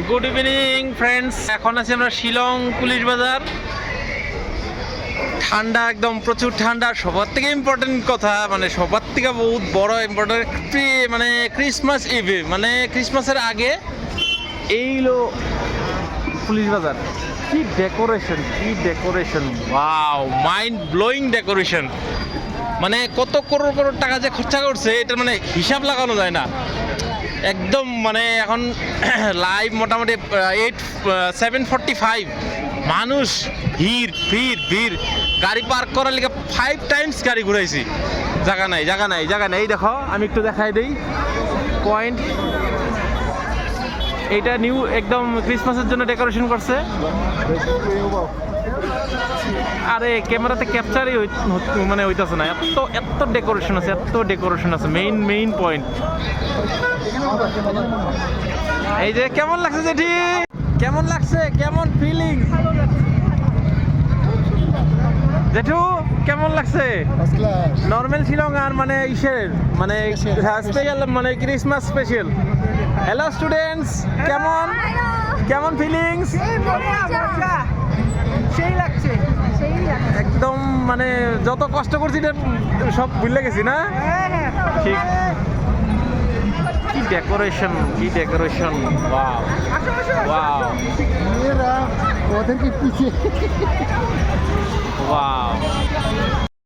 Good evening friends, এখন আছি আমরা শিলং পুলিশ বাজার। ঠান্ডা, একদম প্রচুর ঠান্ডা। সবার থেকে ইম্পর্টেন্ট কথা, মানে সবার থেকে বহুত বড় ইম্পর্টেন্ট, মানে ক্রিসমাস ইভে, মানে ক্রিসমাসের আগে এইলো পুলিশ বাজার। কি ডেকোরেশন, কি decoration, wow, mind blowing decoration. মানে কত করোড় করোড় টাকা যে খরচা করছে, এটা মানে হিসাব লাগানো যায় না একদম। মানে এখন লাইভ মোটামুটি 7:45 মানুষ, ভিড় ভিড় ভিড়। গাড়ি পার্ক করার লিগে 5 টাইমস গাড়ি ঘুরাইছি, জায়গা নাই জায়গা নাই জায়গা নাই। এই দেখো, আমি একটু দেখাই দিই পয়েন্ট। এইটা নিউ একদম ক্রিসমাসের জন্য ডেকোরেশন করছে। আরে ক্যামেরাতে ক্যাপচারই মানে হইতাছে না, এত এত ডেকোরেশন আছে, এত ডেকোরেশন আছে। Main point. এই যে কেমন লাগছে জেঠি, কেমন লাগছে, কেমন ফিলিং জেঠু, কেমন লাগছে? নর্মাল শিলং আর মানে ইসের মানে স্পেশাল, মানে ক্রিসমাস স্পেশাল। হ্যালো স্টুডেন্টস, কেমন কেমন ফিলিংস? সেই লাগছে, সেই লাগছে একদম, মানে যত কষ্ট করছি সব ভুলে গেছি না। ঠিক, কি ডেকোরেশন, কি ডেকোরেশন, ওয়াও ওয়াও ওদেরকে পিছিয়ে ওয়াও।